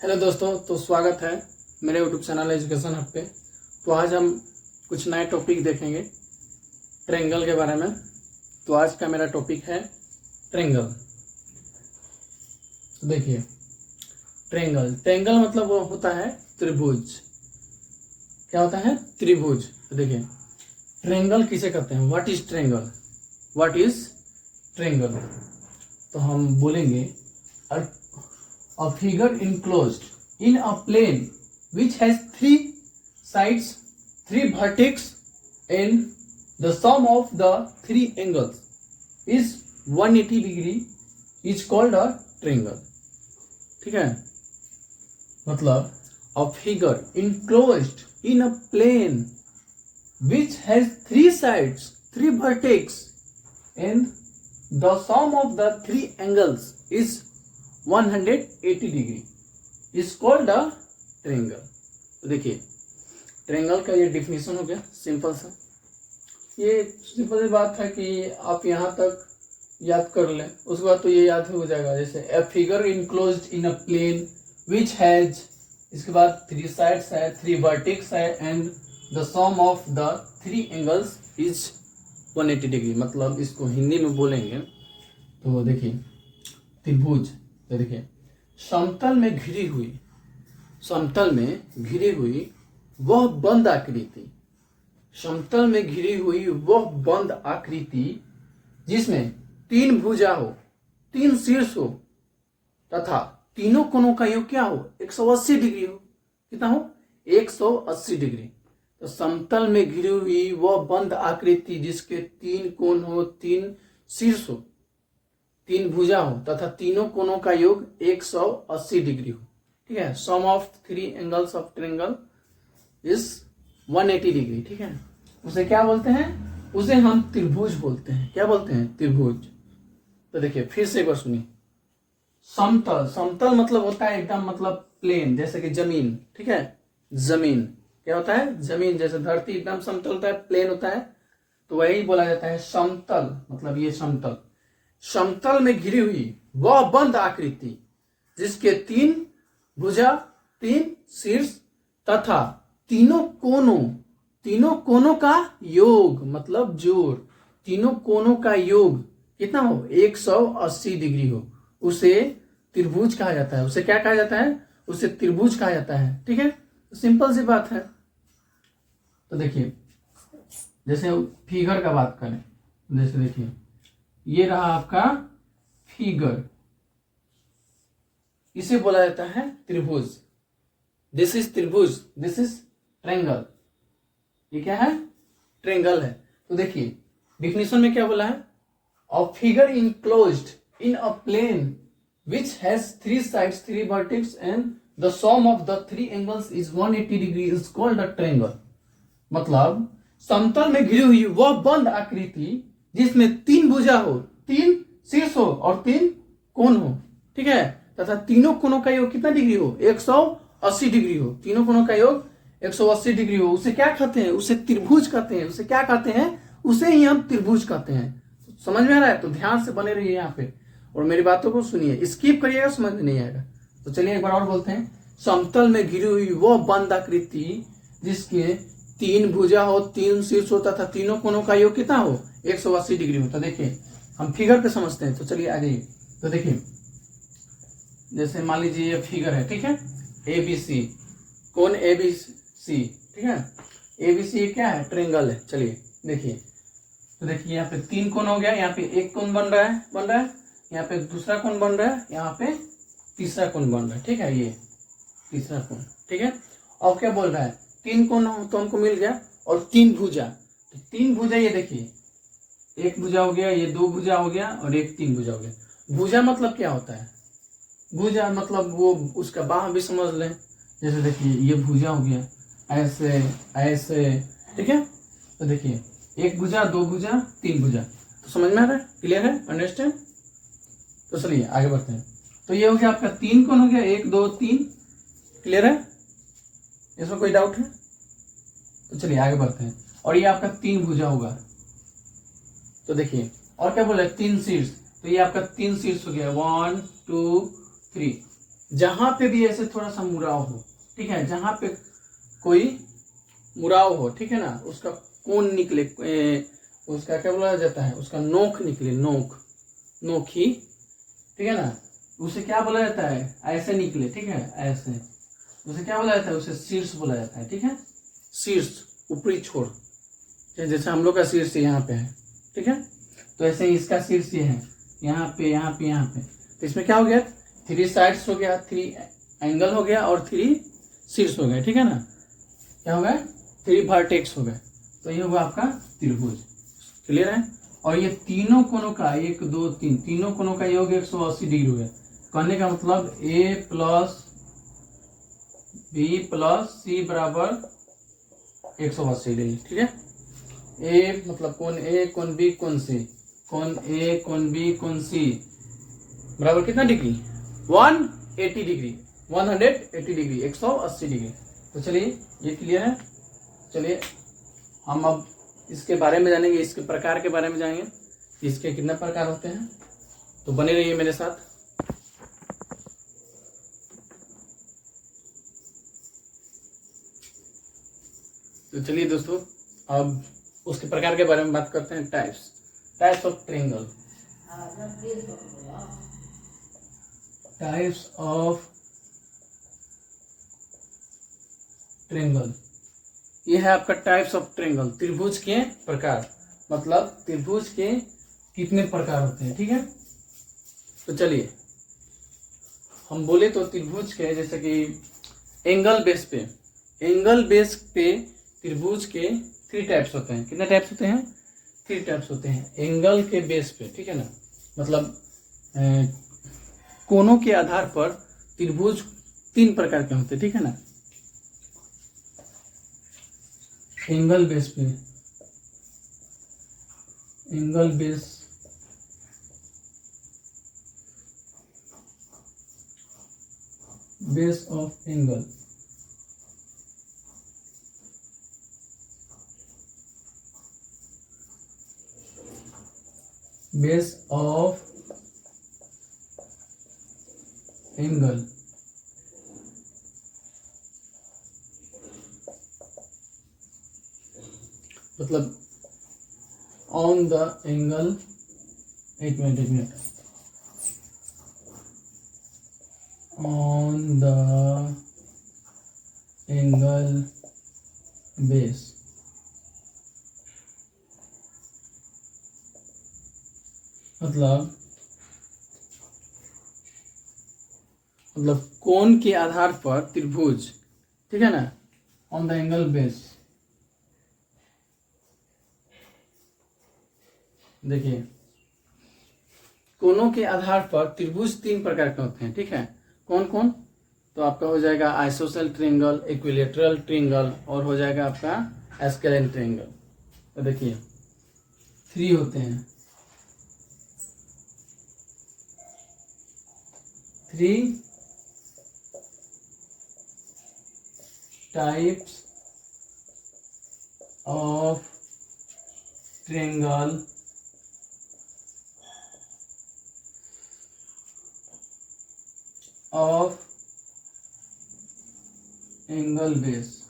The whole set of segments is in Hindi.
हेलो दोस्तों, तो स्वागत है मेरे यूट्यूब चैनल एजुकेशन हब पे। तो आज हम कुछ नए टॉपिक देखेंगे ट्रायंगल के बारे में। तो आज का मेरा टॉपिक है ट्रायंगल। तो देखिए, ट्रायंगल मतलब वो होता है त्रिभुज। क्या होता है? त्रिभुज। तो देखिए, ट्रायंगल किसे कहते हैं? What is triangle? What is triangle? तो हम बोलेंगे a figure enclosed in a plane which has three sides, three vertex, and the sum of the three angles is 180 degree is called a triangle. ठीक है, मतलब a figure enclosed in a plane which has three sides, three vertex, and the sum of the three angles is 180 degree is called a triangle. तो देखिए, ट्रायंगल का ये डिफिनेशन हो गया सिंपल सा। ये सिंपल सी बात है कि आप यहाँ तक याद कर लें, उसके बाद तो ये याद हो जाएगा। जैसे a figure enclosed in a plane which has, इसके बाद थ्री साइड्स है, थ्री वर्टेक्स है, and the sum of the three angles is 180 degree. मतलब इसको हिंदी में बोलेंगे तो देखिए, त्रिभुज। तो देखिए, समतल में घिरी हुई वह बंद आकृति, समतल में घिरी हुई वह बंद आकृति जिसमें तीन भुजा हो, तीन शीर्ष हो तथा तीनों कोनों का योग क्या हो? 180 डिग्री हो। कितना हो? 180 डिग्री। तो समतल में घिरी हुई वह बंद आकृति जिसके तीन कोण हो, तीन शीर्ष हो, तीन भुजा हो तथा तीनों कोनों का योग 180 डिग्री हो। ठीक है, sum of three angles of triangle is 180 degree. ठीक है, उसे क्या बोलते हैं? उसे हम त्रिभुज बोलते हैं। क्या बोलते हैं? त्रिभुज। तो देखिए, फिर से एक बार सुनिए। समतल मतलब होता है एकदम, मतलब प्लेन, जैसे कि जमीन। ठीक है, जमीन क्या होता है? जमीन। जैसे धरती एकदम समतल होता है, प्लेन होता है, तो वही बोला जाता है समतल। मतलब ये समतल, समतल में घिरी हुई वह बंद आकृति जिसके तीन भुजा, तीन शीर्ष तथा तीनों कोनों का योग, मतलब जोड़, तीनों कोनों का योग कितना हो? 180 डिग्री हो, उसे त्रिभुज कहा जाता है। उसे क्या कहा जाता है? उसे त्रिभुज कहा जाता है। ठीक है, सिंपल सी बात है। तो देखिए, जैसे फिगर का बात करें, जैसे देखिए, ये रहा आपका फिगर, इसे बोला जाता है त्रिभुज। दिस इज त्रिभुज, दिस इज ट्रायंगल। ये क्या है? ट्रायंगल है। तो देखिए, डिफिनेशन में क्या बोला है? A figure enclosed in a plane which has three sides, three vertex, and the sum of the three angles is 180 degree is called a triangle. मतलब समतल में घिरी हुई वह बंद आकृति जिसमें तीन भुजा हो, तीन शीर्ष हो और तीन कोण हो। ठीक है, तथा तीनों कोनों का योग कितना डिग्री हो? 180 डिग्री हो। तीनों कोनों का योग 180 डिग्री हो, उसे क्या कहते हैं? उसे त्रिभुज कहते हैं। उसे क्या कहते हैं? उसे ही हम त्रिभुज कहते हैं। समझ में आ रहा है? तो ध्यान से बने रहिए यहाँ पे और मेरी बातों को सुनिए, स्किप करिएगा, समझ में नहीं आएगा। तो चलिए एक बार और बोलते हैं। समतल में घिरी हुई वह बंद आकृति जिसके तीन भुजा हो, तीन शीर्ष हो तथा तीनों कोनों का योग कितना हो? 180 डिग्री हो। तो देखिए, हम फिगर पे समझते हैं। तो चलिए आ जाइए। तो देखिए, जैसे मान लीजिए ये फिगर है। ठीक है, ABC, कौन? ABC। ठीक है, ABC क्या है? ट्रायंगल है। चलिए देखिए, तो देखिए यहाँ पे तीन कोण हो गया, यहाँ पे एक कोण बन रहा है, यहाँ पे दूसरा कोण बन रहा है, यहाँ पे तीसरा कोण बन रहा है। ठीक है, ये तीसरा कोण। ठीक है, अब क्या बोल रहा है? तीन कोण तो हमको मिल गया और तीन भुजा। तो तीन भुजा, ये देखिए, एक भुजा हो गया, ये दो भुजा हो गया और एक तीन भुजा हो गया। भुजा मतलब क्या होता है? भुजा मतलब वो उसका बाह भी समझ लें। जैसे देखिए, ये भुजा हो गया, ऐसे ऐसे। ठीक है, तो देखिए, एक भुजा, दो भुजा, तीन भुजा। तो समझ में आ रहा है? क्लियर है? अंडरस्टैंड? तो चलिए आगे बढ़ते हैं। तो ये हो गया आपका तीन कोण हो गया, एक दो तीन। क्लियर है? इसमें कोई डाउट है? तो चलिए आगे बढ़ते हैं। और ये आपका तीन भुजा होगा। तो देखिए, और क्या बोला? तीन शीर्ष। तो ये आपका तीन शीर्ष हो गया, 1 2 3। जहां पे भी ऐसे थोड़ा सा मुड़ाव हो, ठीक है, जहां पे कोई मुड़ाव हो, ठीक है ना, उसका कोन निकले, उसका क्या बोला जाता है, उसका नोक निकले, नोक, नोखी, ठीक है ना, उसे क्या बोला जाता है, ऐसे निकले, ठीक है, ऐसे, उसे क्या बोला जाता है, उसे शीर्ष बोला जाता है, ठीक है, शीर्ष, ऊपरी छोर, जैसे हम लोग का शीर्ष यहाँ पे है, ठीक है, तो ऐसे ही इसका शीर्ष ये है, यहाँ पे, यहाँ पे, यहाँ पे, तो इसमें क्या हो गया, 3 साइड्स हो गया, 3 एंगल हो गया और 3 शीर्ष हो गया, ठीक है ना, क्या हो गया, 3 वर्टेक्स हो गए, तो ये हुआ आपका त्रिभुज। क्लियर है। और ये तीनों कोनों का 1 2 3 तीनों कोनों का योग 180 डिग्री हो गया। कहने का मतलब ए प्लस बी प्लस सी बराबर 180 डिग्री, ठीक है। ए मतलब कोण ए, कोण बी, कोण सी, कोण ए, कोण बी, कोण सी बराबर कितना डिग्री, 180 डिग्री, 180 डिग्री, 180 डिग्री। तो चलिए ये क्लियर है। चलिए हम अब इसके बारे में जानेंगे, इसके प्रकार के बारे में जानेंगे, इसके कितने प्रकार होते हैं। तो बने रहिए मेरे साथ। तो चलिए दोस्तों अब उसके प्रकार के बारे में बात करते हैं। Types of triangle. Types of triangle, ये है आपका टाइप्स ऑफ ट्रायंगल, त्रिभुज के प्रकार, मतलब त्रिभुज के कितने प्रकार होते हैं, ठीक है। तो चलिए हम बोले तो त्रिभुज के, जैसे कि एंगल बेस पे त्रिभुज के 3 टाइप्स होते हैं। कितने टाइप्स होते हैं, 3 टाइप्स होते हैं एंगल के बेस पे, ठीक है ना, मतलब कोनों के आधार पर त्रिभुज 3 प्रकार के होते हैं, ठीक है ना। एंगल बेस पे, angle base of angle, base of angle, मतलब ऑन द एंगल, एक minute, on the angle base, मतलब कोण के आधार पर त्रिभुज, ठीक है ना, ऑन द एंगल बेस। देखिए कोनों के आधार पर त्रिभुज 3 प्रकार के होते हैं, ठीक है। कौन कौन, तो आपका हो जाएगा आइसोसेल ट्रायंगल, इक्विलैटरल ट्रायंगल और हो जाएगा आपका स्केलेन ट्रायंगल। तो देखिए 3 होते हैं, 3 types of triangle of angle base,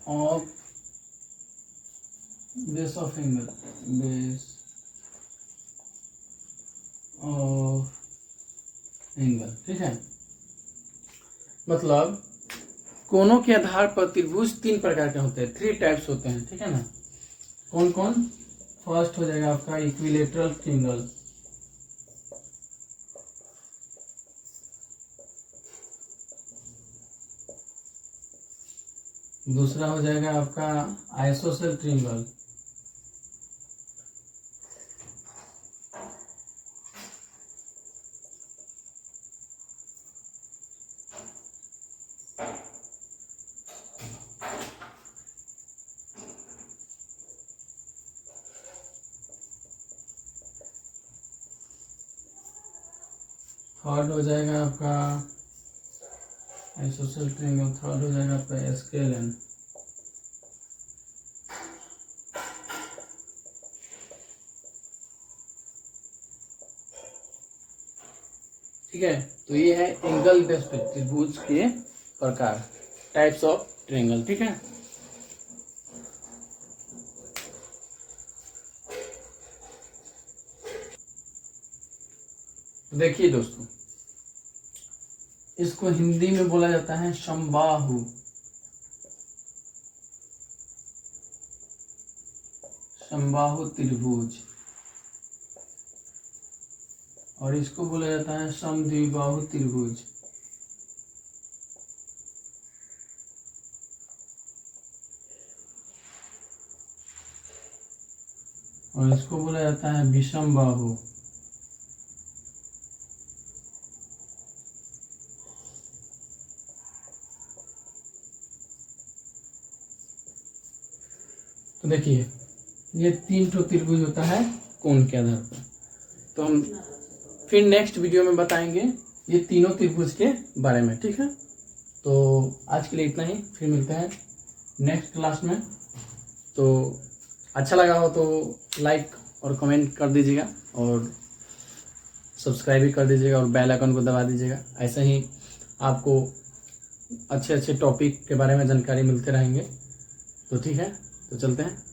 of base of angle, base of angle, ठीक है। मतलब कोनों के आधार पर त्रिभुज 3 प्रकार के होते हैं, 3 टाइप्स होते हैं, ठीक है ना। कौन कौन, फर्स्ट हो जाएगा आपका इक्विलैटरल ट्रायंगल, दूसरा हो जाएगा आपका आइसोसेल ट्रायंगल, थर्ड हो जाएगा आपका आइसोसेल ट्रायंगल, थर्ड हो जाएगा आपका स्केलेन, ठीक है, तो ये है एंगल बेस्ड त्रिभुज के प्रकार, टाइप्स ऑफ ट्रायंगल। ठीक है, देखिए दोस्तों, इसको हिंदी में बोला जाता है समबाहु। समबाहु त्रिभुज, और इसको बोला जाता है समद्विबाहु त्रिभुज। और इसको बोला जाता है विषम बाहु। तो देखिए, ये 3 ठो त्रिभुज होता है कोण के आधार पर। तो हम फिर नेक्स्ट वीडियो में बताएंगे ये तीनों त्रिभुज के बारे में। ठीक है, तो आज के लिए इतना ही, फिर मिलते हैं नेक्स्ट क्लास में। तो अच्छा लगा हो तो लाइक और कमेंट कर दीजिएगा, और सब्सक्राइब भी कर दीजिएगा, और बेल आइकन को दबा दीजिएगा। ऐसे ही आपको अच्छे अच्छे टॉपिक के बारे में जानकारी मिलते रहेंगे। तो ठीक है, तो चलते हैं।